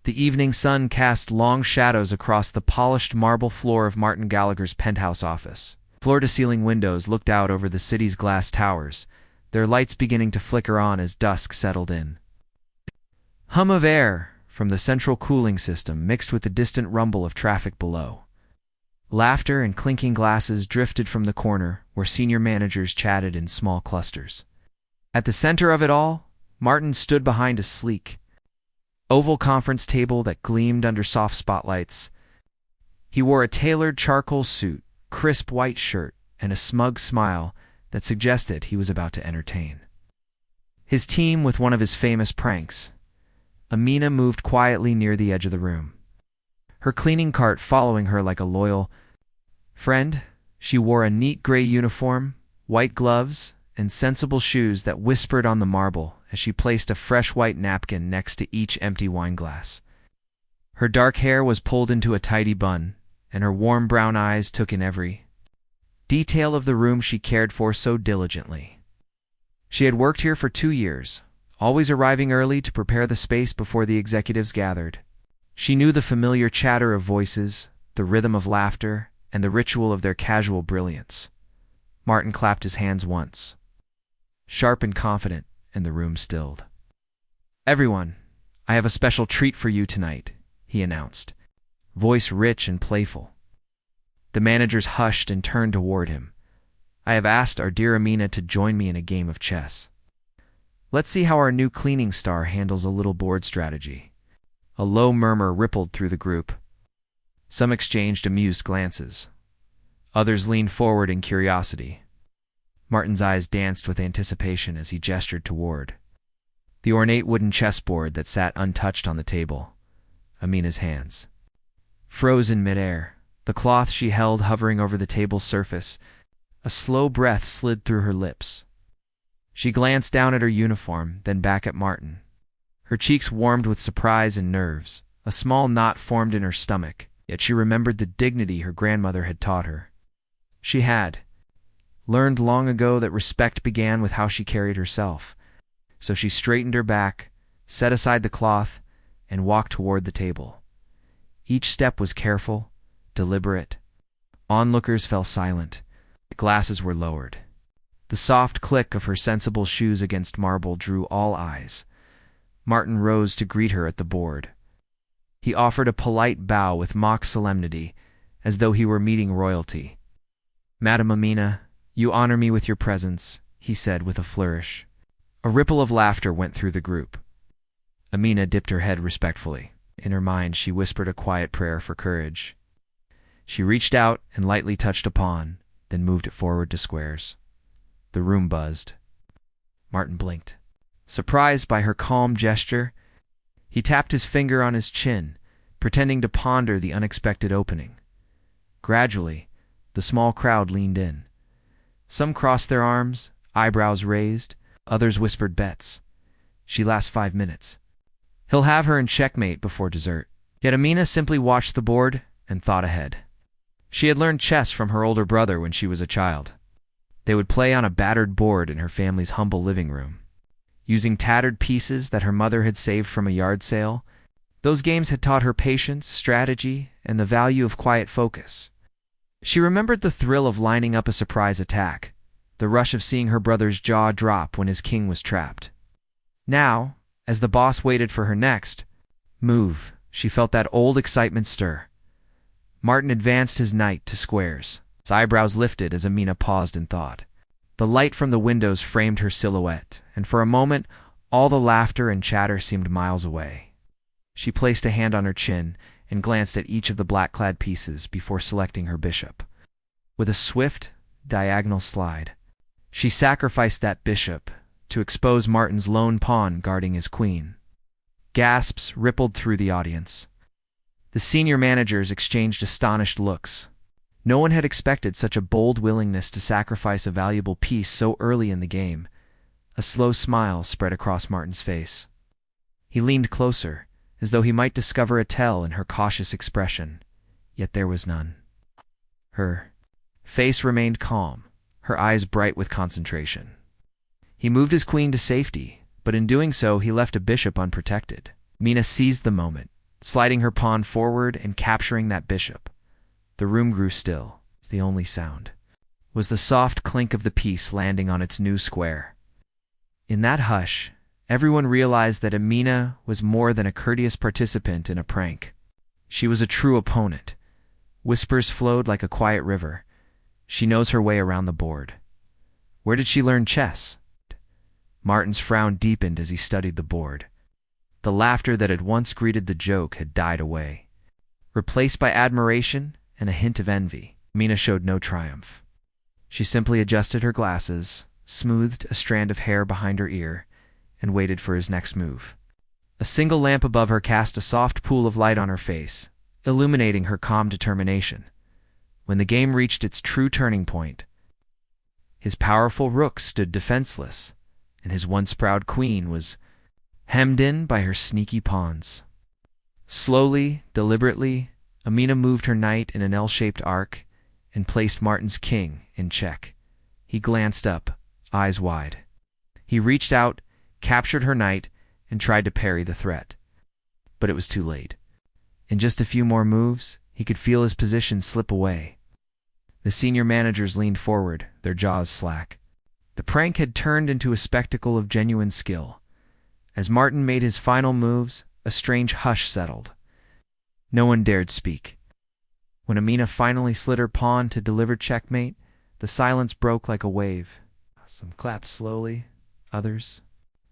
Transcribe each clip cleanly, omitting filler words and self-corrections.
The evening sun cast long shadows across the polished marble floor of Martin Gallagher's penthouse office. Floor-to-ceiling windows looked out over the city's glass towers, their lights beginning to flicker on as dusk settled in. Hum of air from the central cooling system mixed with the distant rumble of traffic below. Laughter and clinking glasses drifted from the corner where senior managers chatted in small clusters. At the center of it all, Martin stood behind a sleek, oval conference table that gleamed under soft spotlights. He wore a tailored charcoal suit, crisp white shirt, and a smug smile that suggested he was about to entertain his team with one of his famous pranks. Amina moved quietly near the edge of the room, her cleaning cart following her like a loyal friend. She wore a neat gray uniform, white gloves, and sensible shoes that whispered on the marble as she placed a fresh white napkin next to each empty wine glass. Her dark hair was pulled into a tidy bun, and her warm brown eyes took in every detail of the room she cared for so diligently. She had worked here for 2 years, always arriving early to prepare the space before the executives gathered. She knew the familiar chatter of voices, the rhythm of laughter, and the ritual of their casual brilliance. Martin clapped his hands once, sharp and confident, and the room stilled. "Everyone, I have a special treat for you tonight," he announced, voice rich and playful. The managers hushed and turned toward him. "I have asked our dear Amina to join me in a game of chess. Let's see how our new cleaning star handles a little board strategy." A low murmur rippled through the group. Some exchanged amused glances. Others leaned forward in curiosity. Martin's eyes danced with anticipation as he gestured toward the ornate wooden chessboard that sat untouched on the table. Amina's hands froze in midair, the cloth she held hovering over the table's surface. A slow breath slid through her lips. She glanced down at her uniform, then back at Martin. Her cheeks warmed with surprise and nerves. A small knot formed in her stomach, yet she remembered the dignity her grandmother had taught her. She had learned long ago that respect began with how she carried herself. So she straightened her back, set aside the cloth, and walked toward the table. Each step was careful, deliberate. Onlookers fell silent. The glasses were lowered. The soft click of her sensible shoes against marble drew all eyes. Martin rose to greet her at the board. He offered a polite bow with mock solemnity, as though he were meeting royalty. "Madam Amina, you honor me with your presence," he said with a flourish. A ripple of laughter went through the group. Amina dipped her head respectfully. In her mind, she whispered a quiet prayer for courage. She reached out and lightly touched a pawn, then moved it forward to squares. The room buzzed. Martin blinked. Surprised by her calm gesture, he tapped his finger on his chin, pretending to ponder the unexpected opening. Gradually, the small crowd leaned in. Some crossed their arms, eyebrows raised. Others whispered bets. "She lasts 5 minutes. He'll have her in checkmate before dessert." Yet Amina simply watched the board and thought ahead. She had learned chess from her older brother when she was a child. They would play on a battered board in her family's humble living room. Using tattered pieces that her mother had saved from a yard sale, those games had taught her patience, strategy, and the value of quiet focus. She remembered the thrill of lining up a surprise attack, the rush of seeing her brother's jaw drop when his king was trapped. Now, as the boss waited for her next move, she felt that old excitement stir. Martin advanced his knight to squares. His eyebrows lifted as Amina paused in thought. The light from the windows framed her silhouette, and for a moment, all the laughter and chatter seemed miles away. She placed a hand on her chin and glanced at each of the black-clad pieces before selecting her bishop. With a swift, diagonal slide, she sacrificed that bishop to expose Martin's lone pawn guarding his queen. Gasps rippled through the audience. The senior managers exchanged astonished looks. No one had expected such a bold willingness to sacrifice a valuable piece so early in the game. A slow smile spread across Martin's face. He leaned closer, as though he might discover a tell in her cautious expression, yet there was none. Her face remained calm, her eyes bright with concentration. He moved his queen to safety, but in doing so he left a bishop unprotected. Mina seized the moment, sliding her pawn forward and capturing that bishop. The room grew still. The only sound was the soft clink of the piece landing on its new square. In that hush, everyone realized that Amina was more than a courteous participant in a prank. She was a true opponent. Whispers flowed like a quiet river. She knows her way around the board. Where did she learn chess? Martin's frown deepened as he studied the board. The laughter that had once greeted the joke had died away, replaced by admiration and a hint of envy. Amina showed no triumph. She simply adjusted her glasses, smoothed a strand of hair behind her ear, and waited for his next move. A single lamp above her cast a soft pool of light on her face, illuminating her calm determination. When the game reached its true turning point, his powerful rook stood defenseless, and his once proud queen was hemmed in by her sneaky pawns. Slowly, deliberately, Amina moved her knight in an L-shaped arc and placed Martin's king in check. He glanced up, eyes wide. He reached out, captured her knight, and tried to parry the threat. But it was too late. In just a few more moves, he could feel his position slip away. The senior managers leaned forward, their jaws slack. The prank had turned into a spectacle of genuine skill. As Martin made his final moves, a strange hush settled. No one dared speak. When Amina finally slid her pawn to deliver checkmate, the silence broke like a wave. Some clapped slowly, others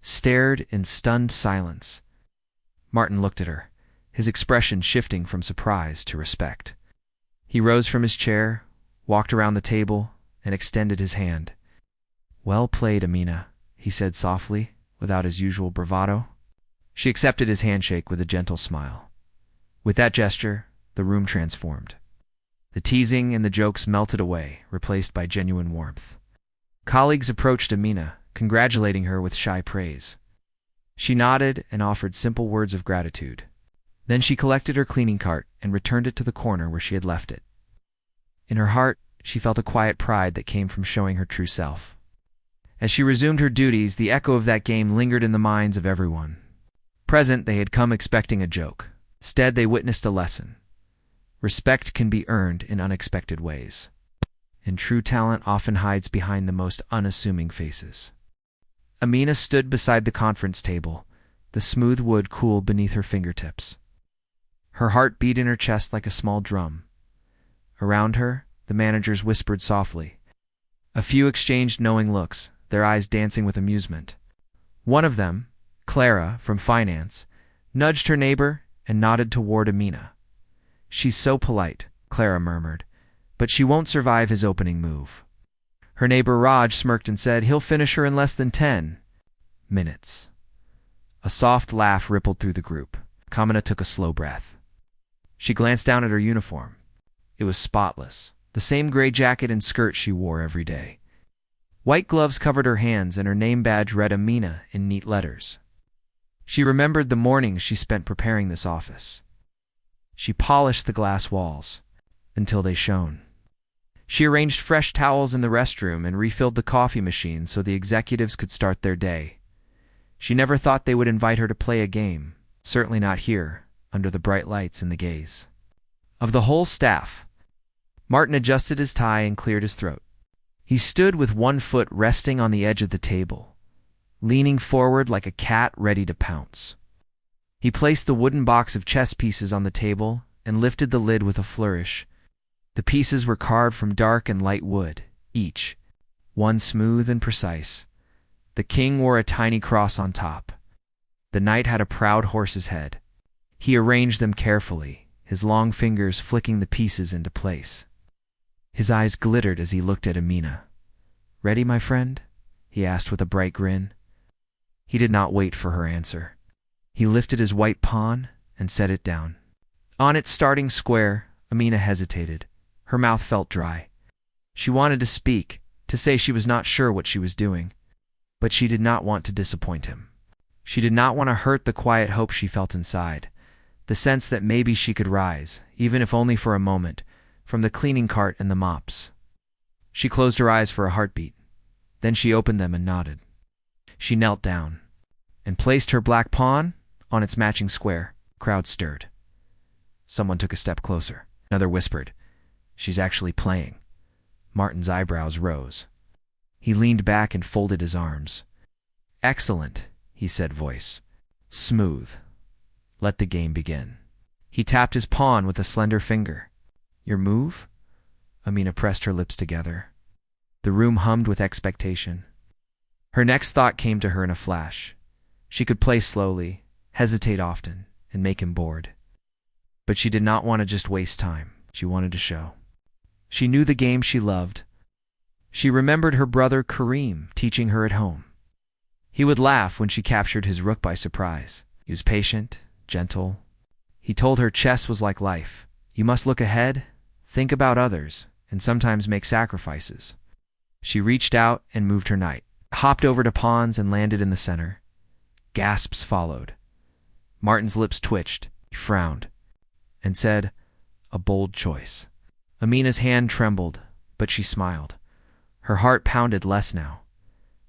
stared in stunned silence. Martin looked at her, his expression shifting from surprise to respect. He rose from his chair, walked around the table, and extended his hand. "Well played, Amina," he said softly, without his usual bravado. She accepted his handshake with a gentle smile. With that gesture, the room transformed. The teasing and the jokes melted away, replaced by genuine warmth. Colleagues approached Amina, congratulating her with shy praise. She nodded and offered simple words of gratitude. Then she collected her cleaning cart and returned it to the corner where she had left it. In her heart, she felt a quiet pride that came from showing her true self. As she resumed her duties, the echo of that game lingered in the minds of everyone. Present, they had come expecting a joke. Instead, they witnessed a lesson. Respect can be earned in unexpected ways, and true talent often hides behind the most unassuming faces. Amina stood beside the conference table, the smooth wood cooled beneath her fingertips. Her heart beat in her chest like a small drum. Around her, the managers whispered softly. A few exchanged knowing looks, their eyes dancing with amusement. One of them, Clara, from finance, nudged her neighbor and nodded toward Amina. "She's so polite," Clara murmured, "but she won't survive his opening move." Her neighbor Raj smirked and said, "He'll finish her in less than 10 minutes." A soft laugh rippled through the group. Kamina took a slow breath. She glanced down at her uniform. It was spotless, the same gray jacket and skirt she wore every day. White gloves covered her hands, and her name badge read Amina in neat letters. She remembered the mornings she spent preparing this office. She polished the glass walls until they shone. She arranged fresh towels in the restroom and refilled the coffee machine so the executives could start their day. She never thought they would invite her to play a game, certainly not here, under the bright lights and the gaze of the whole staff. Martin adjusted his tie and cleared his throat. He stood with one foot resting on the edge of the table, leaning forward like a cat ready to pounce. He placed the wooden box of chess pieces on the table and lifted the lid with a flourish. The pieces were carved from dark and light wood, each one smooth and precise. The king wore a tiny cross on top. The knight had a proud horse's head. He arranged them carefully, his long fingers flicking the pieces into place. His eyes glittered as he looked at Amina. "Ready, my friend?" he asked with a bright grin. He did not wait for her answer. He lifted his white pawn and set it down. On its starting square, Amina hesitated. Her mouth felt dry. She wanted to speak, to say she was not sure what she was doing, but she did not want to disappoint him. She did not want to hurt the quiet hope she felt inside, the sense that maybe she could rise, even if only for a moment, from the cleaning cart and the mops. She closed her eyes for a heartbeat. Then she opened them and nodded. She knelt down and placed her black pawn on its matching square. The crowd stirred. Someone took a step closer. Another whispered, "She's actually playing." Martin's eyebrows rose. He leaned back and folded his arms. "Excellent," he said, voice smooth. "Let the game begin." He tapped his pawn with a slender finger. "Your move?" Amina pressed her lips together. The room hummed with expectation. Her next thought came to her in a flash. She could play slowly, hesitate often, and make him bored. But she did not want to just waste time. She wanted to show. She knew the game she loved. She remembered her brother Kareem teaching her at home. He would laugh when she captured his rook by surprise. He was patient, gentle. He told her chess was like life. You must look ahead, think about others, and sometimes make sacrifices. She reached out and moved her knight, hopped over to pawns and landed in the center. Gasps followed. Martin's lips twitched. He frowned and said, "A bold choice." Amina's hand trembled, but she smiled. Her heart pounded less now.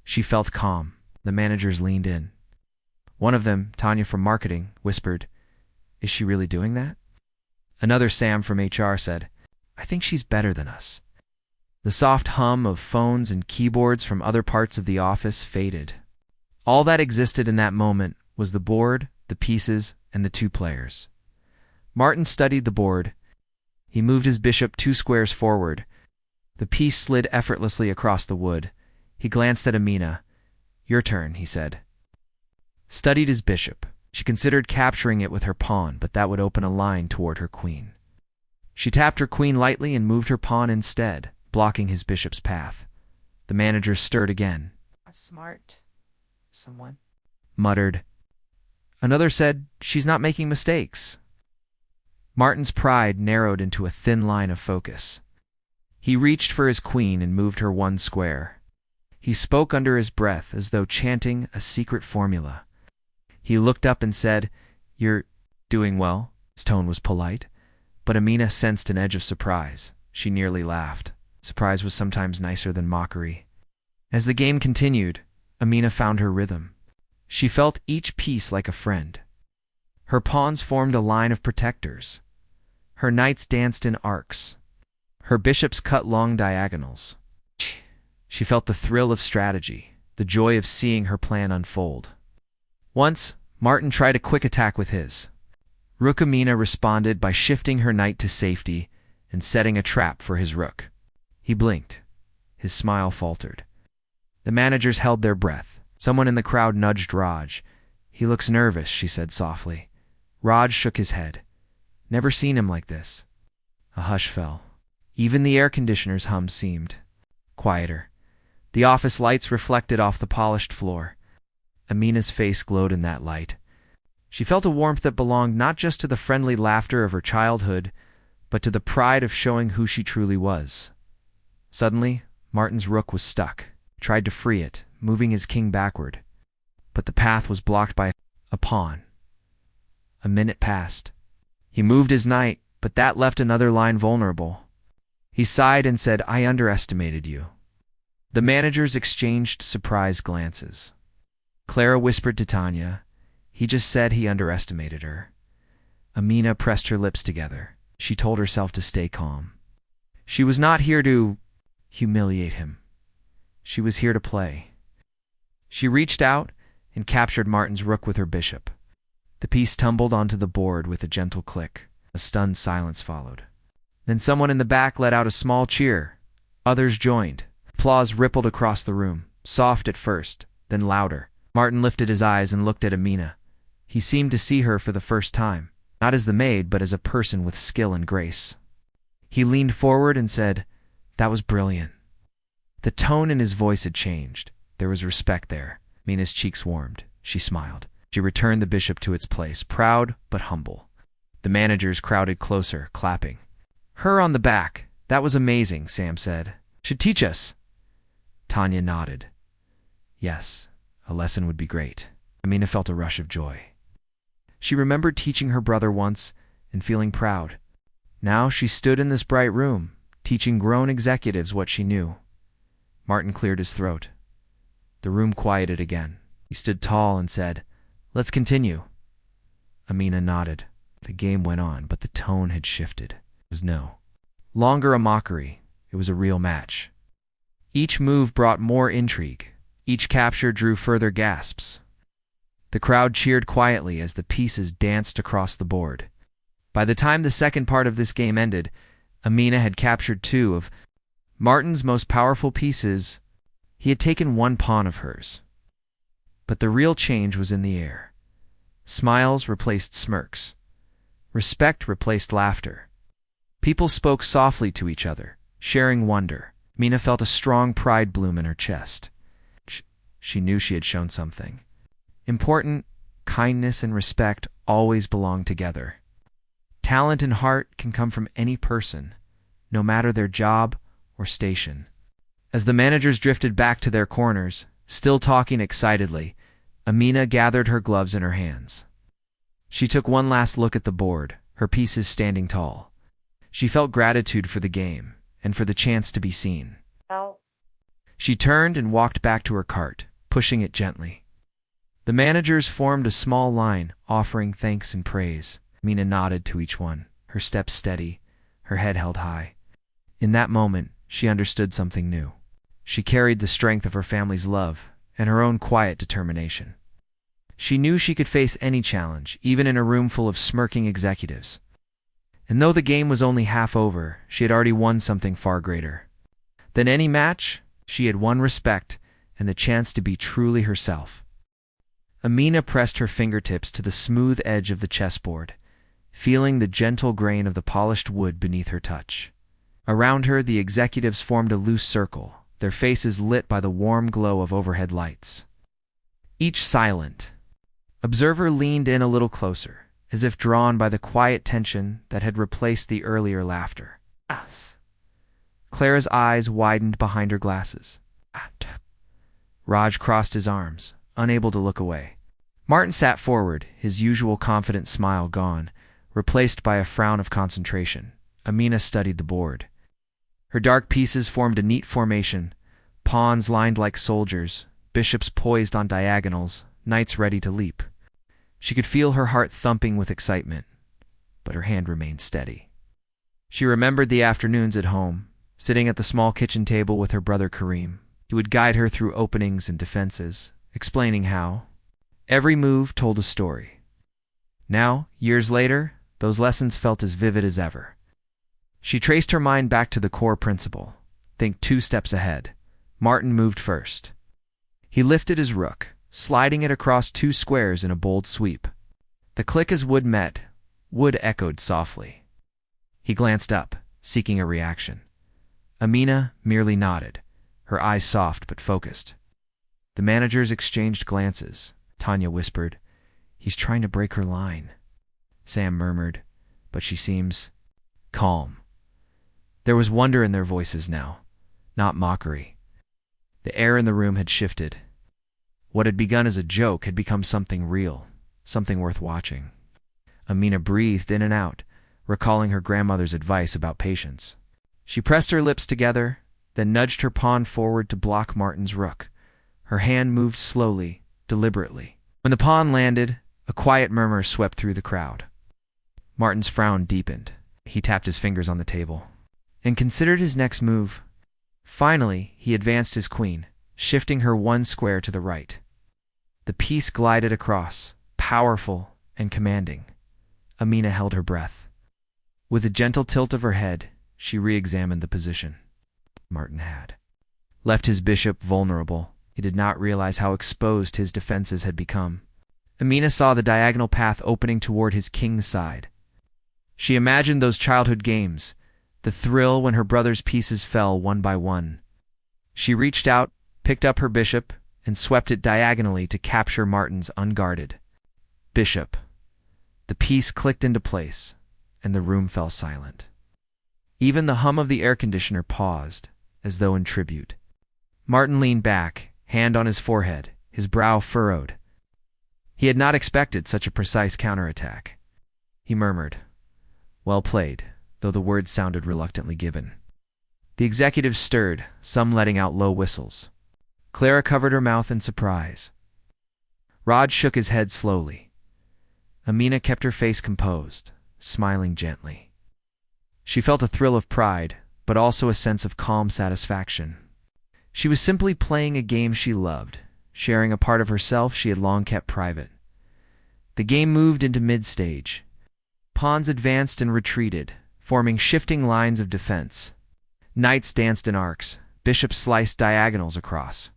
She felt calm. The managers leaned in. One of them, Tanya from marketing, whispered, "Is she really doing that?" Another, Sam from HR, said, "I think she's better than us." The soft hum of phones and keyboards from other parts of the office faded. All that existed in that moment was the board, the pieces, and the two players. Martin studied the board. He moved his bishop 2 squares forward. The piece slid effortlessly across the wood. He glanced at Amina. "Your turn," he said. Studied his bishop. She considered capturing it with her pawn, but that would open a line toward her queen. She tapped her queen lightly and moved her pawn instead, blocking his bishop's path. The manager stirred again. "Smart. Someone Muttered. Another said, "She's not making mistakes." Martin's pride narrowed into a thin line of focus. He reached for his queen and moved her 1 square. He spoke under his breath as though chanting a secret formula. He looked up and said, "You're doing well." His tone was polite, but Amina sensed an edge of surprise. She nearly laughed. Surprise was sometimes nicer than mockery. As the game continued, Amina found her rhythm. She felt each piece like a friend. Her pawns formed a line of protectors. Her knights danced in arcs. Her bishops cut long diagonals. She felt the thrill of strategy, the joy of seeing her plan unfold. Once, Martin tried a quick attack with his. Rook Amina responded by shifting her knight to safety and setting a trap for his rook. He blinked. His smile faltered. The managers held their breath. Someone in the crowd nudged Raj. "He looks nervous," she said softly. Raj shook his head. "Never seen him like this." A hush fell. Even the air conditioner's hum seemed quieter. The office lights reflected off the polished floor. Amina's face glowed in that light. She felt a warmth that belonged not just to the friendly laughter of her childhood, but to the pride of showing who she truly was. Suddenly, Martin's rook was stuck. He tried to free it, moving his king backward. But the path was blocked by a pawn. A minute passed. He moved his knight, but that left another line vulnerable. He sighed and said, "I underestimated you." The managers exchanged surprised glances. Clara whispered to Tanya, "He just said he underestimated her." Amina pressed her lips together. She told herself to stay calm. She was not here to humiliate him. She was here to play. She reached out and captured Martin's rook with her bishop. The piece tumbled onto the board with a gentle click. A stunned silence followed. Then someone in the back let out a small cheer. Others joined. Applause rippled across the room, soft at first, then louder. Martin lifted his eyes and looked at Amina. He seemed to see her for the first time, not as the maid, but as a person with skill and grace. He leaned forward and said, "That was brilliant." The tone in his voice had changed. There was respect there. Amina's cheeks warmed. She smiled. She returned the bishop to its place, proud but humble. The managers crowded closer, clapping. "Her on the back. That was amazing," Sam said. "Should teach us." Tanya nodded. Yes, a lesson would be great. Amina felt a rush of joy. She remembered teaching her brother once and feeling proud. Now she stood in this bright room, teaching grown executives what she knew. Martin cleared his throat. The room quieted again. He stood tall and said, "Let's continue." Amina nodded. The game went on, but the tone had shifted. It was no longer a mockery. It was a real match. Each move brought more intrigue. Each capture drew further gasps. The crowd cheered quietly as the pieces danced across the board. By the time the second part of this game ended, Amina had captured 2 of Martin's most powerful pieces. He had taken 1 pawn of hers. But the real change was in the air. Smiles replaced smirks. Respect replaced laughter. People spoke softly to each other, sharing wonder. Amina felt a strong pride bloom in her chest. She knew she had shown something important. Kindness and respect always belong together. Talent and heart can come from any person, no matter their job or station. As the managers drifted back to their corners, still talking excitedly, Amina gathered her gloves in her hands. She took one last look at the board, her pieces standing tall. She felt gratitude for the game and for the chance to be seen. She turned and walked back to her cart, pushing it gently. The managers formed a small line, offering thanks and praise. Amina nodded to each one, her steps steady, her head held high. In that moment, she understood something new. She carried the strength of her family's love and her own quiet determination. She knew she could face any challenge, even in a room full of smirking executives. And though the game was only half over, she had already won something far greater than any match. She had won respect and the chance to be truly herself. Amina pressed her fingertips to the smooth edge of the chessboard, feeling the gentle grain of the polished wood beneath her touch. Around her, the executives formed a loose circle, their faces lit by the warm glow of overhead lights. Each silent. Observer leaned in a little closer, as if drawn by the quiet tension that had replaced the earlier laughter. Clara's eyes widened behind her glasses. Raj crossed his arms, unable to look away. Martin sat forward, his usual confident smile gone, replaced by a frown of concentration. Amina studied the board. Her dark pieces formed a neat formation, pawns lined like soldiers, bishops poised on diagonals, knights ready to leap. She could feel her heart thumping with excitement, but her hand remained steady. She remembered the afternoons at home, sitting at the small kitchen table with her brother Kareem. He would guide her through openings and defenses, explaining how every move told a story. Now, years later, those lessons felt as vivid as ever. She traced her mind back to the core principle. Think 2 steps ahead. Martin moved first. He lifted his rook, sliding it across 2 squares in a bold sweep. The click as wood met, wood echoed softly. He glanced up, seeking a reaction. Amina merely nodded, her eyes soft but focused. The managers exchanged glances. Tanya whispered, "He's trying to break her line." Sam murmured, "But she seems calm." There was wonder in their voices now, not mockery. The air in the room had shifted. What had begun as a joke had become something real, something worth watching. Amina breathed in and out, recalling her grandmother's advice about patience. She pressed her lips together, then nudged her pawn forward to block Martin's rook. Her hand moved slowly, deliberately. When the pawn landed, a quiet murmur swept through the crowd. Martin's frown deepened. He tapped his fingers on the table and considered his next move. Finally, he advanced his queen, shifting her 1 square to the right. The piece glided across, powerful and commanding. Amina held her breath. With a gentle tilt of her head, she re-examined the position. Martin had left his bishop vulnerable. He did not realize how exposed his defenses had become. Amina saw the diagonal path opening toward his king's side. She imagined those childhood games, the thrill when her brother's pieces fell one by one. She reached out, picked up her bishop, and swept it diagonally to capture Martin's unguarded bishop. The piece clicked into place, and the room fell silent. Even the hum of the air conditioner paused, as though in tribute. Martin leaned back, hand on his forehead, his brow furrowed. He had not expected such a precise counterattack. He murmured, "Well played," though the words sounded reluctantly given. The executives stirred, some letting out low whistles. Clara covered her mouth in surprise. Raj shook his head slowly. Amina kept her face composed, smiling gently. She felt a thrill of pride, but also a sense of calm satisfaction. She was simply playing a game she loved, sharing a part of herself she had long kept private. The game moved into mid-stage. Pawns advanced and retreated, forming shifting lines of defense. Knights danced in arcs, bishops sliced diagonals across.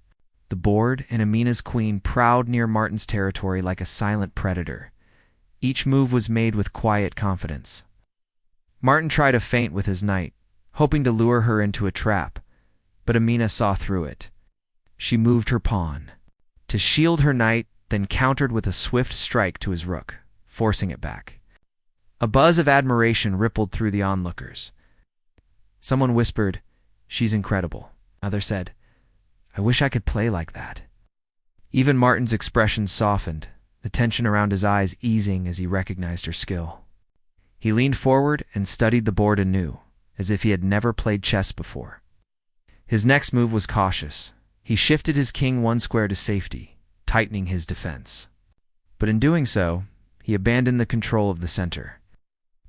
The board and Amina's queen prowled near Martin's territory like a silent predator. Each move was made with quiet confidence. Martin tried a feint with his knight, hoping to lure her into a trap, but Amina saw through it. She moved her pawn to shield her knight, then countered with a swift strike to his rook, forcing it back. A buzz of admiration rippled through the onlookers. Someone whispered, "She's incredible." Another said, "I wish I could play like that." Even Martin's expression softened, the tension around his eyes easing as he recognized her skill. He leaned forward and studied the board anew, as if he had never played chess before. His next move was cautious. He shifted his king one square to safety, tightening his defense. But in doing so, he abandoned the control of the center.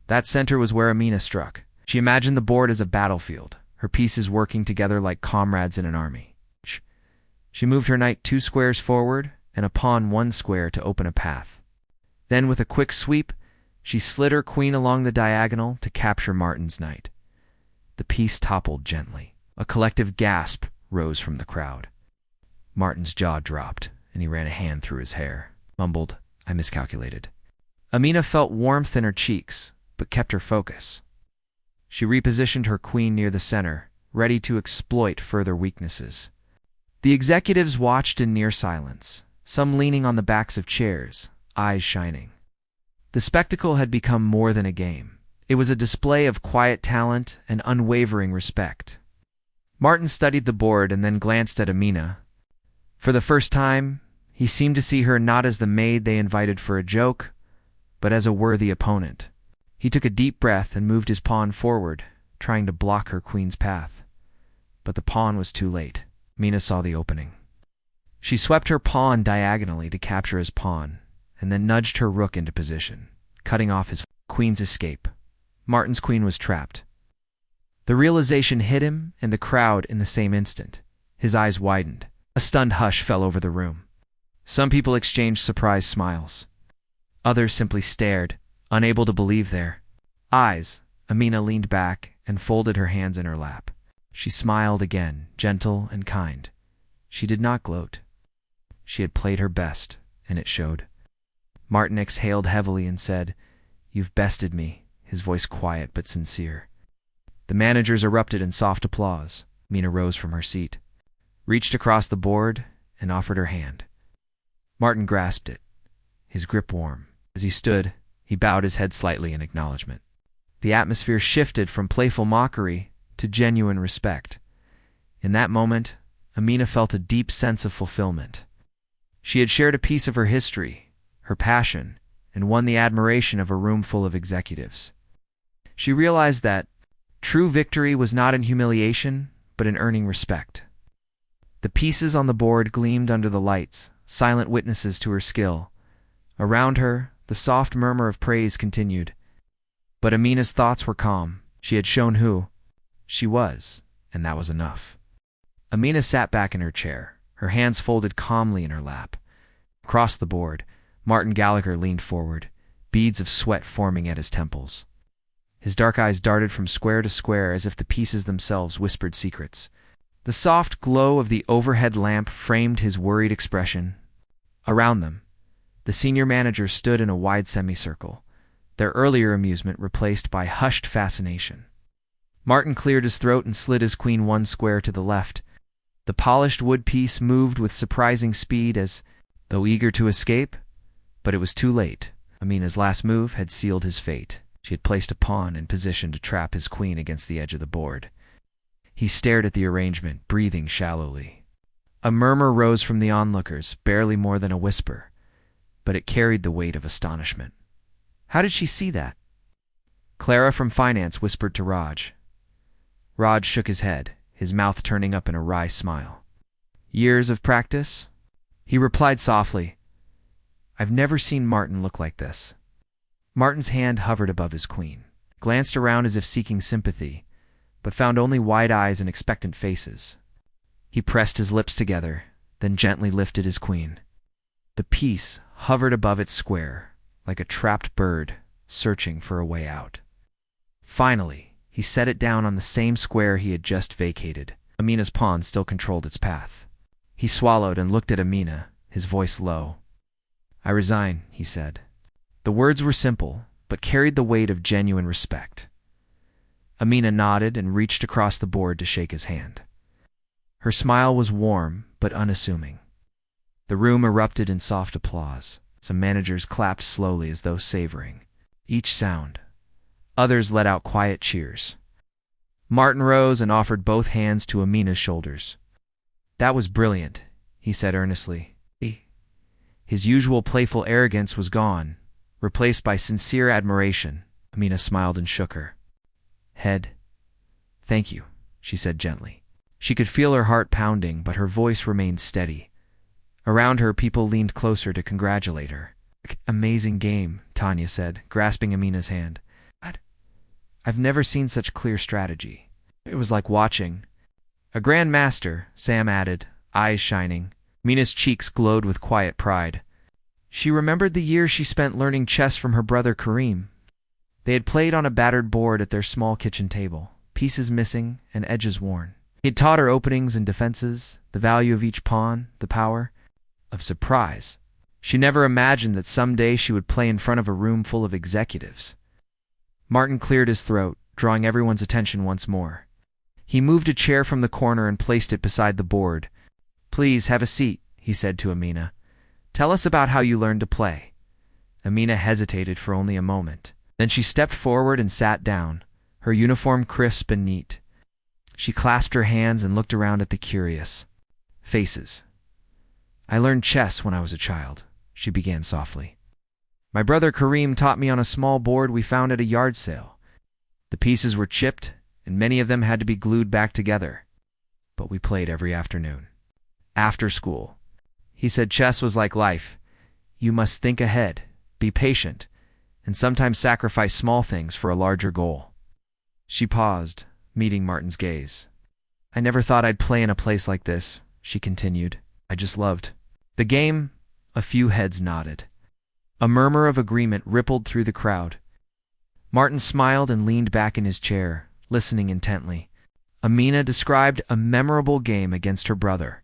That center was where Amina struck. She imagined the board as a battlefield, her pieces working together like comrades in an army. She moved her knight 2 squares forward and a pawn 1 square to open a path. Then, with a quick sweep, she slid her queen along the diagonal to capture Martin's knight. The piece toppled gently. A collective gasp rose from the crowd. Martin's jaw dropped, and he ran a hand through his hair, mumbled, "I miscalculated." Amina felt warmth in her cheeks, but kept her focus. She repositioned her queen near the center, ready to exploit further weaknesses. The executives watched in near silence, some leaning on the backs of chairs, eyes shining. The spectacle had become more than a game. It was a display of quiet talent and unwavering respect. Martin studied the board and then glanced at Amina. For the first time, he seemed to see her not as the maid they invited for a joke, but as a worthy opponent. He took a deep breath and moved his pawn forward, trying to block her queen's path. But the pawn was too late. Amina saw the opening. She swept her pawn diagonally to capture his pawn, and then nudged her rook into position, cutting off his queen's escape. Martin's queen was trapped. The realization hit him and the crowd in the same instant. His eyes widened. A stunned hush fell over the room. Some people exchanged surprised smiles. Others simply stared, unable to believe their eyes. Amina leaned back and folded her hands in her lap. She smiled again, gentle and kind. She did not gloat. She had played her best, and it showed. Martin exhaled heavily and said, "You've bested me," his voice quiet but sincere. The managers erupted in soft applause. Amina rose from her seat, reached across the board, and offered her hand. Martin grasped it, his grip warm. As he stood, he bowed his head slightly in acknowledgement. The atmosphere shifted from playful mockery to genuine respect. In that moment, Amina felt a deep sense of fulfillment. She had shared a piece of her history, her passion, and won the admiration of a room full of executives. She realized that true victory was not in humiliation, but in earning respect. The pieces on the board gleamed under the lights, silent witnesses to her skill. Around her, the soft murmur of praise continued. But Amina's thoughts were calm. She had shown who she was, and that was enough. Amina sat back in her chair, her hands folded calmly in her lap. Across the board, Martin Gallagher leaned forward, beads of sweat forming at his temples. His dark eyes darted from square to square as if the pieces themselves whispered secrets. The soft glow of the overhead lamp framed his worried expression. Around them, the senior managers stood in a wide semicircle, their earlier amusement replaced by hushed fascination. Martin cleared his throat and slid his queen 1 square to the left. The polished wood piece moved with surprising speed as though eager to escape, but it was too late. Amina's last move had sealed his fate. She had placed a pawn in position to trap his queen against the edge of the board. He stared at the arrangement, breathing shallowly. A murmur rose from the onlookers, barely more than a whisper, but it carried the weight of astonishment. How did she see that? Clara from finance whispered to Raj. Raj shook his head, his mouth turning up in a wry smile. Years of practice? He replied softly, I've never seen Martin look like this. Martin's hand hovered above his queen, glanced around as if seeking sympathy, but found only wide eyes and expectant faces. He pressed his lips together, then gently lifted his queen. The piece hovered above its square, like a trapped bird searching for a way out. Finally, he set it down on the same square he had just vacated. Amina's pawn still controlled its path. He swallowed and looked at Amina, his voice low. "I resign," he said. The words were simple, but carried the weight of genuine respect. Amina nodded and reached across the board to shake his hand. Her smile was warm but unassuming. The room erupted in soft applause. Some managers clapped slowly as though savoring each sound. Others let out quiet cheers. Martin rose and offered both hands to Amina's shoulders. "That was brilliant," he said earnestly. His usual playful arrogance was gone, replaced by sincere admiration. Amina smiled and shook her head. "Thank you," she said gently. She could feel her heart pounding, but her voice remained steady. Around her, people leaned closer to congratulate her. "Amazing game," Tanya said, grasping Amina's hand. "I've never seen such clear strategy. It was like watching a grand master," Sam added, eyes shining. Amina's cheeks glowed with quiet pride. She remembered the years she spent learning chess from her brother Kareem. They had played on a battered board at their small kitchen table, pieces missing and edges worn. He had taught her openings and defenses, the value of each pawn, the power of surprise. She never imagined that someday she would play in front of a room full of executives. Martin cleared his throat, drawing everyone's attention once more. He moved a chair from the corner and placed it beside the board. "Please have a seat," he said to Amina. "Tell us about how you learned to play." Amina hesitated for only a moment. Then she stepped forward and sat down, her uniform crisp and neat. She clasped her hands and looked around at the curious faces. "I learned chess when I was a child," she began softly. "My brother Kareem taught me on a small board we found at a yard sale. The pieces were chipped, and many of them had to be glued back together. But we played every afternoon. After school. He said chess was like life. You must think ahead, be patient, and sometimes sacrifice small things for a larger goal." She paused, meeting Martin's gaze. "I never thought I'd play in a place like this," she continued. "I just loved the game." A few heads nodded. A murmur of agreement rippled through the crowd. Martin smiled and leaned back in his chair, listening intently. Amina described a memorable game against her brother,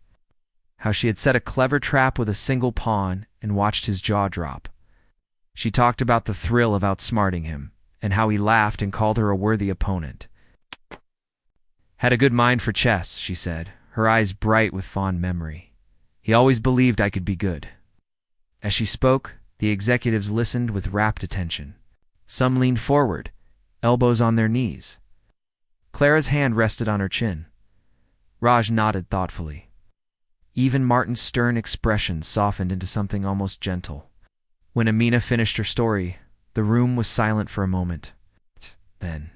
how she had set a clever trap with a single pawn and watched his jaw drop. She talked about the thrill of outsmarting him, and how he laughed and called her a worthy opponent. "Had a good mind for chess," she said, her eyes bright with fond memory. "He always believed I could be good." As she spoke, the executives listened with rapt attention. Some leaned forward, elbows on their knees. Clara's hand rested on her chin. Raj nodded thoughtfully. Even Martin's stern expression softened into something almost gentle. When Amina finished her story, the room was silent for a moment. Then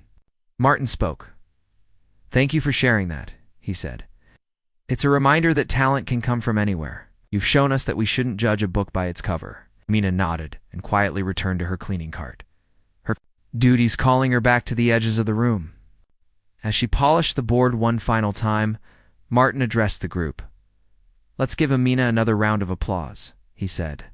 Martin spoke. "Thank you for sharing that," he said. "It's a reminder that talent can come from anywhere. You've shown us that we shouldn't judge a book by its cover." Amina nodded and quietly returned to her cleaning cart, her duties calling her back to the edges of the room. As she polished the board one final time, Martin addressed the group. "Let's give Amina another round of applause," he said.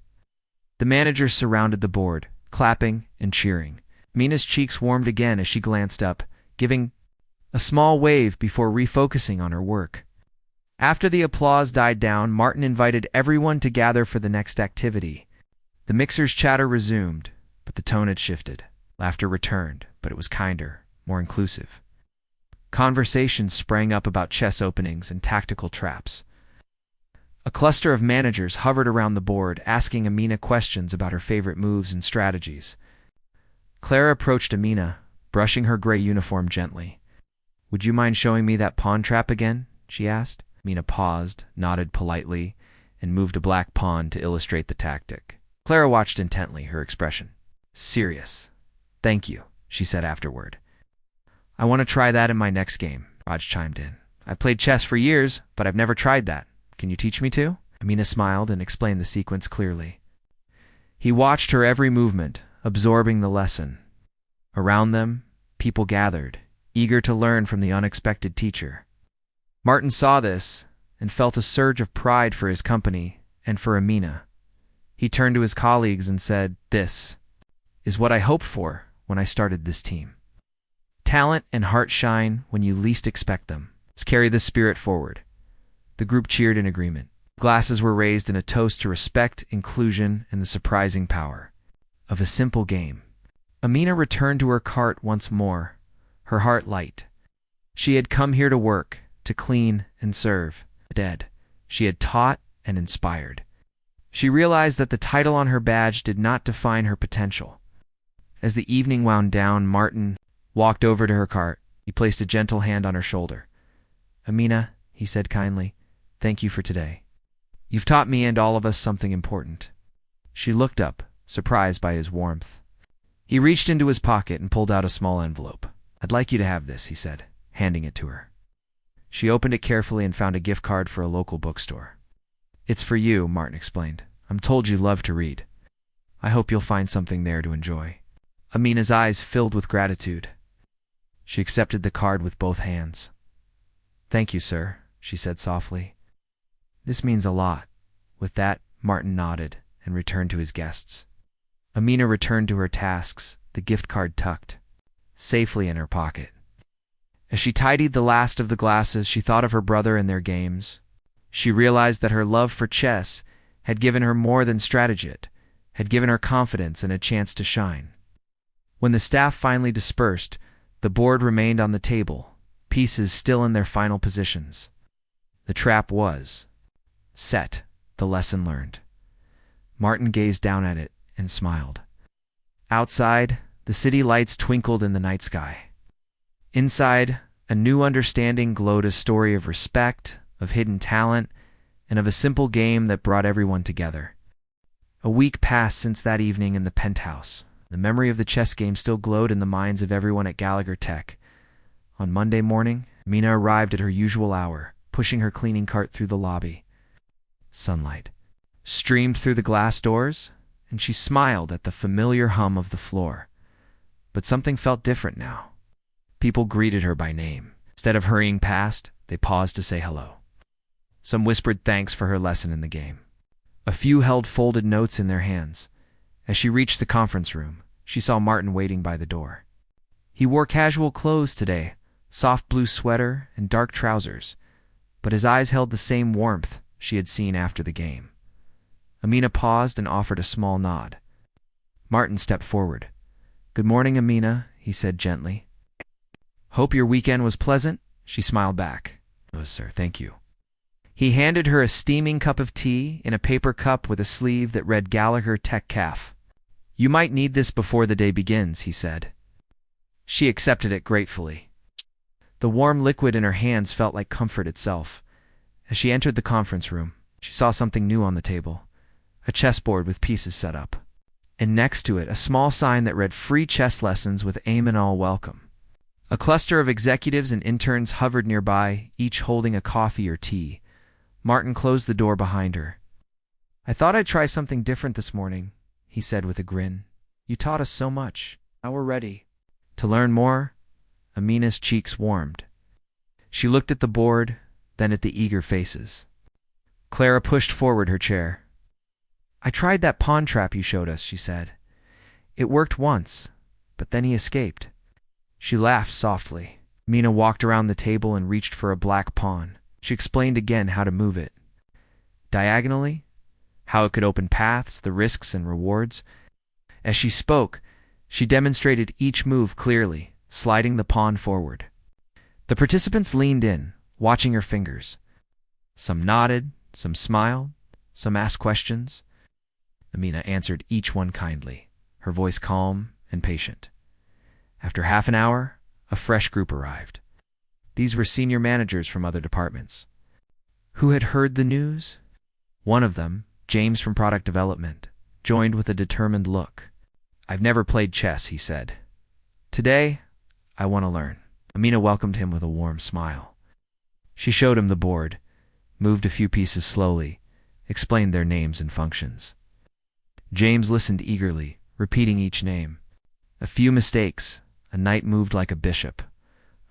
The managers surrounded the board, clapping and cheering. Amina's cheeks warmed again as she glanced up, giving a small wave before refocusing on her work. After the applause died down, Martin invited everyone to gather for the next activity. The mixer's chatter resumed, but the tone had shifted. Laughter returned, but it was kinder, more inclusive. Conversations sprang up about chess openings and tactical traps. A cluster of managers hovered around the board, asking Amina questions about her favorite moves and strategies. Clara approached Amina, brushing her gray uniform gently. "Would you mind showing me that pawn trap again?" she asked. Amina paused, nodded politely, and moved a black pawn to illustrate the tactic. Clara watched intently, her expression serious. "Thank you," she said afterward. "I want to try that in my next game," Raj chimed in. "I've played chess for years, but I've never tried that. Can you teach me to?" Amina smiled and explained the sequence clearly. He watched her every movement, absorbing the lesson. Around them, people gathered, eager to learn from the unexpected teacher. Martin saw this and felt a surge of pride for his company and for Amina. He turned to his colleagues and said, "This is what I hoped for when I started this team. Talent and heart shine when you least expect them. Let's carry this spirit forward." The group cheered in agreement. Glasses were raised in a toast to respect, inclusion, and the surprising power of a simple game. Amina returned to her cart once more, her heart light. She had come here to work, to clean and serve the dead. She had taught and inspired. She realized that the title on her badge did not define her potential. As the evening wound down, Martin walked over to her cart. He placed a gentle hand on her shoulder. "Amina," he said kindly, "thank you for today. You've taught me and all of us something important." She looked up, surprised by his warmth. He reached into his pocket and pulled out a small envelope. "I'd like you to have this," he said, handing it to her. She opened it carefully and found a gift card for a local bookstore. "It's for you," Martin explained. "I'm told you love to read. I hope you'll find something there to enjoy." Amina's eyes filled with gratitude. She accepted the card with both hands. "Thank you, sir," she said softly. "This means a lot." With that, Martin nodded and returned to his guests. Amina returned to her tasks, the gift card tucked safely in her pocket. As she tidied the last of the glasses, she thought of her brother and their games. She realized that her love for chess had given her more than strategy, had given her confidence and a chance to shine. When the staff finally dispersed, the board remained on the table, pieces still in their final positions. The trap was set, the lesson learned. Martin gazed down at it and smiled. Outside, the city lights twinkled in the night sky. Inside, a new understanding glowed, a story of respect, of hidden talent, and of a simple game that brought everyone together. A week passed since that evening in the penthouse. The memory of the chess game still glowed in the minds of everyone at Gallagher Tech. On Monday morning, Amina arrived at her usual hour, pushing her cleaning cart through the lobby. Sunlight streamed through the glass doors, and she smiled at the familiar hum of the floor. But something felt different now. People greeted her by name. Instead of hurrying past, they paused to say hello. Some whispered thanks for her lesson in the game. A few held folded notes in their hands. As she reached the conference room, she saw Martin waiting by the door. He wore casual clothes today, soft blue sweater and dark trousers, but his eyes held the same warmth she had seen after the game. Amina paused and offered a small nod. Martin stepped forward. "Good morning, Amina," he said gently. "Hope your weekend was pleasant?" She smiled back. "Oh, sir, thank you." He handed her a steaming cup of tea in a paper cup with a sleeve that read Gallagher Tech Caf. "You might need this before the day begins," he said. She accepted it gratefully. The warm liquid in her hands felt like comfort itself. As she entered the conference room, she saw something new on the table, a chessboard with pieces set up, and next to it a small sign that read "Free Chess Lessons with Aim and All Welcome." A cluster of executives and interns hovered nearby, each holding a coffee or tea. Martin closed the door behind her. "I thought I'd try something different this morning," he said with a grin. "You taught us so much. Now we're ready to learn more." Amina's cheeks warmed. She looked at the board, then at the eager faces. Clara pushed forward her chair. "I tried that pawn trap you showed us," she said. "It worked once, but then he escaped." She laughed softly. Amina walked around the table and reached for a black pawn. She explained again how to move it diagonally, how it could open paths, the risks and rewards. As she spoke, she demonstrated each move clearly, sliding the pawn forward. The participants leaned in, watching her fingers. Some nodded, some smiled, some asked questions. Amina answered each one kindly, her voice calm and patient. After half an hour, a fresh group arrived. These were senior managers from other departments. Who had heard the news? One of them, James from product development, joined with a determined look. "I've never played chess," he said. "Today, I want to learn." Amina welcomed him with a warm smile. She showed him the board, moved a few pieces slowly, explained their names and functions. James listened eagerly, repeating each name. A few mistakes. A knight moved like a bishop.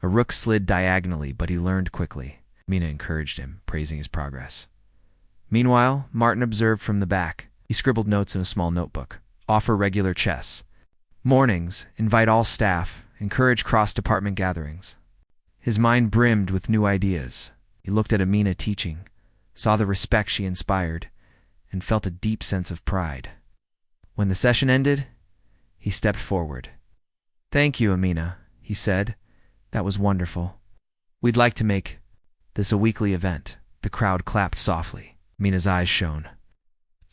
A rook slid diagonally, but he learned quickly. Amina encouraged him, praising his progress. Meanwhile, Martin observed from the back. He scribbled notes in a small notebook. Offer regular chess. Mornings, invite all staff, encourage cross-department gatherings. His mind brimmed with new ideas. He looked at Amina teaching, saw the respect she inspired, and felt a deep sense of pride. When the session ended, he stepped forward. "Thank you, Amina," he said. "That was wonderful. We'd like to make this a weekly event." The crowd clapped softly. Amina's eyes shone.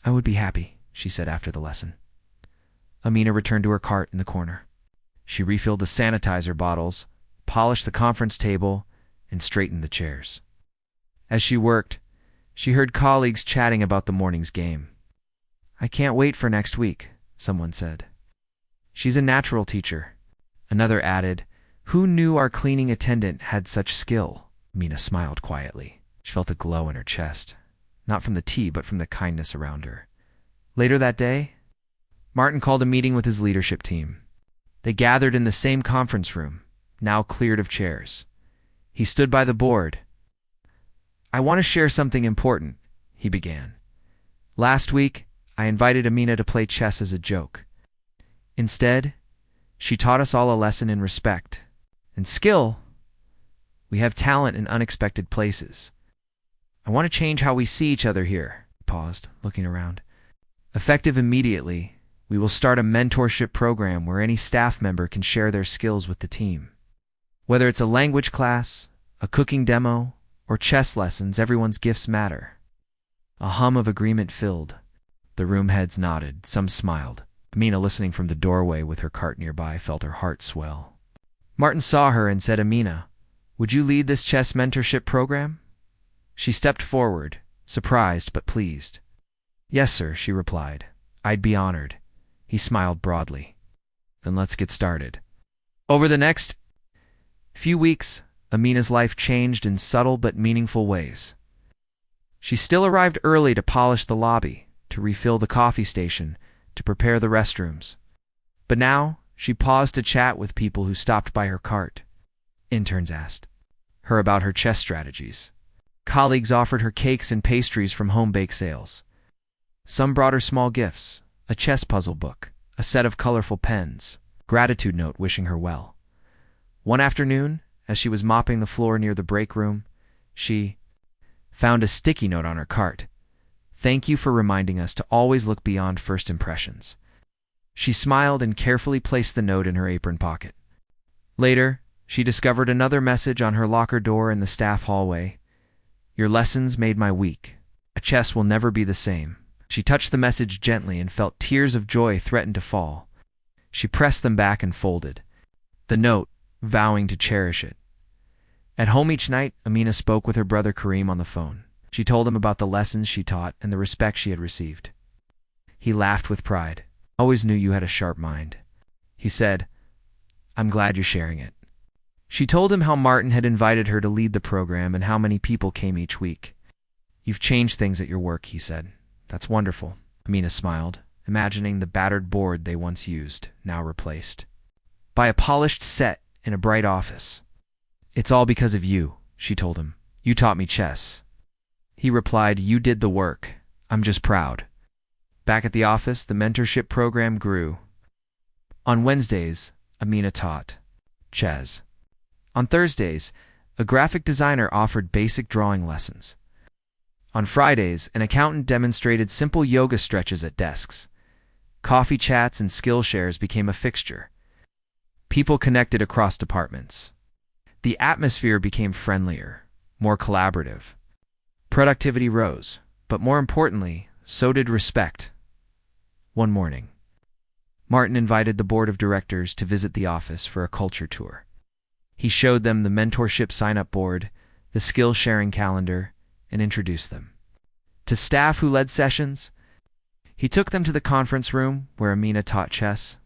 "I would be happy," she said after the lesson. Amina returned to her cart in the corner. She refilled the sanitizer bottles, polished the conference table, and straightened the chairs. As she worked, she heard colleagues chatting about the morning's game. "I can't wait for next week," someone said. "She's a natural teacher." Another added, "Who knew our cleaning attendant had such skill?" Amina smiled quietly. She felt a glow in her chest, not from the tea but from the kindness around her. Later that day, Martin called a meeting with his leadership team. They gathered in the same conference room, now cleared of chairs. He stood by the board. "I want to share something important," he began. "Last week, I invited Amina to play chess as a joke. Instead, she taught us all a lesson in respect and skill. We have talent in unexpected places. I want to change how we see each other here." He paused, looking around. "Effective immediately, we will start a mentorship program where any staff member can share their skills with the team. Whether it's a language class, a cooking demo, or chess lessons, everyone's gifts matter." A hum of agreement filled. The room heads nodded, some smiled. Amina, listening from the doorway with her cart nearby, felt her heart swell. Martin saw her and said, "Amina, would you lead this chess mentorship program?" She stepped forward, surprised but pleased. "Yes, sir," she replied. "I'd be honored." He smiled broadly. "Then let's get started." Over the next few weeks, Amina's life changed in subtle but meaningful ways. She still arrived early to polish the lobby, to refill the coffee station, to prepare the restrooms. But now, she paused to chat with people who stopped by her cart. Interns asked her about her chess strategies. Colleagues offered her cakes and pastries from home-bake sales. Some brought her small gifts, a chess puzzle book, a set of colorful pens, gratitude note wishing her well. One afternoon, as she was mopping the floor near the break room, she found a sticky note on her cart. "Thank you for reminding us to always look beyond first impressions." She smiled and carefully placed the note in her apron pocket. Later, she discovered another message on her locker door in the staff hallway. "Your lessons made my week. A chess will never be the same." She touched the message gently and felt tears of joy threaten to fall. She pressed them back and folded the note, vowing to cherish it. At home each night, Amina spoke with her brother Kareem on the phone. She told him about the lessons she taught and the respect she had received. He laughed with pride. "Always knew you had a sharp mind," he said. "I'm glad you're sharing it." She told him how Martin had invited her to lead the program and how many people came each week. "You've changed things at your work," he said. "That's wonderful." Amina smiled, imagining the battered board they once used, now replaced by a polished set in a bright office. "It's all because of you," she told him. "You taught me chess." He replied, "You did the work. I'm just proud." Back at the office, the mentorship program grew. On Wednesdays, Amina taught chess. On Thursdays, a graphic designer offered basic drawing lessons. On Fridays, an accountant demonstrated simple yoga stretches at desks. Coffee chats and skill shares became a fixture. People connected across departments. The atmosphere became friendlier, more collaborative. Productivity rose, but more importantly, so did respect. One morning, Martin invited the board of directors to visit the office for a culture tour. He showed them the mentorship sign-up board, the skill-sharing calendar, and introduced them to staff who led sessions. He took them to the conference room where Amina taught chess.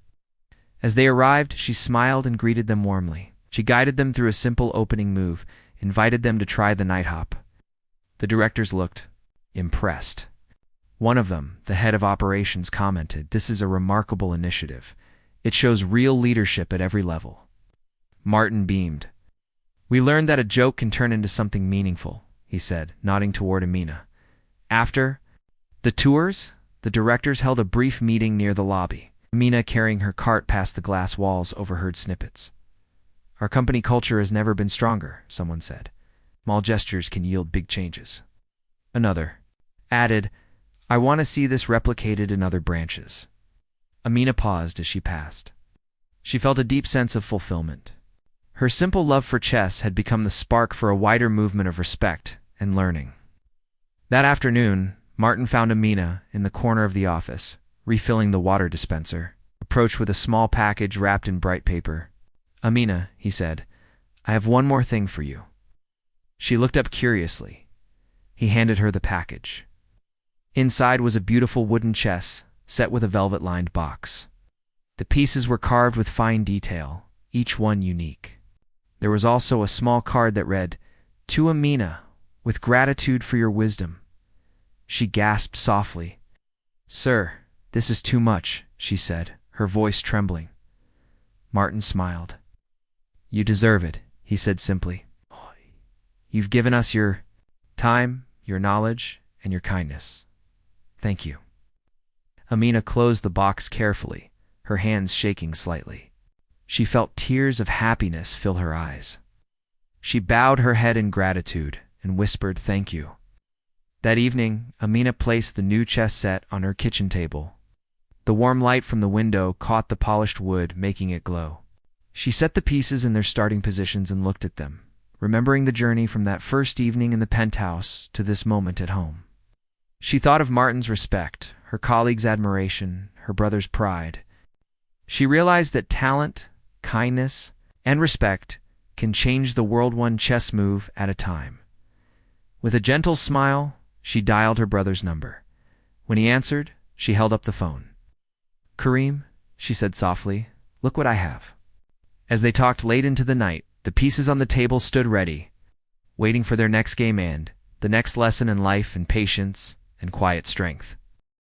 As they arrived, she smiled and greeted them warmly. She guided them through a simple opening move, invited them to try the night hop. The directors looked impressed. One of them, the head of operations, commented, "This is a remarkable initiative. It shows real leadership at every level." Martin beamed. "We learned that a joke can turn into something meaningful," he said, nodding toward Amina. After the tours, the directors held a brief meeting near the lobby. Amina, carrying her cart past the glass walls, overheard snippets. "Our company culture has never been stronger," someone said. "Small gestures can yield big changes." Another added, "I want to see this replicated in other branches." Amina paused as she passed. She felt a deep sense of fulfillment. Her simple love for chess had become the spark for a wider movement of respect and learning. That afternoon, Martin found Amina in the corner of the office, refilling the water dispenser, approached with a small package wrapped in bright paper. "Amina," he said, "I have one more thing for you." She looked up curiously. He handed her the package. Inside was a beautiful wooden chess, set with a velvet-lined box. The pieces were carved with fine detail, each one unique. There was also a small card that read, "To Amina, with gratitude for your wisdom." She gasped softly. "Sir, this is too much," she said, her voice trembling. Martin smiled. "You deserve it," he said simply. "You've given us your time, your knowledge, and your kindness. Thank you." Amina closed the box carefully, her hands shaking slightly. She felt tears of happiness fill her eyes. She bowed her head in gratitude and whispered thank you. That evening, Amina placed the new chess set on her kitchen table. The warm light from the window caught the polished wood, making it glow. She set the pieces in their starting positions and looked at them, remembering the journey from that first evening in the penthouse to this moment at home. She thought of Martin's respect, her colleagues' admiration, her brother's pride. She realized that talent, kindness, and respect can change the world one chess move at a time. With a gentle smile, she dialed her brother's number. When he answered, she held up the phone. "Kareem," she said softly, "look what I have." As they talked late into the night, the pieces on the table stood ready, waiting for their next game and the next lesson in life and patience and quiet strength.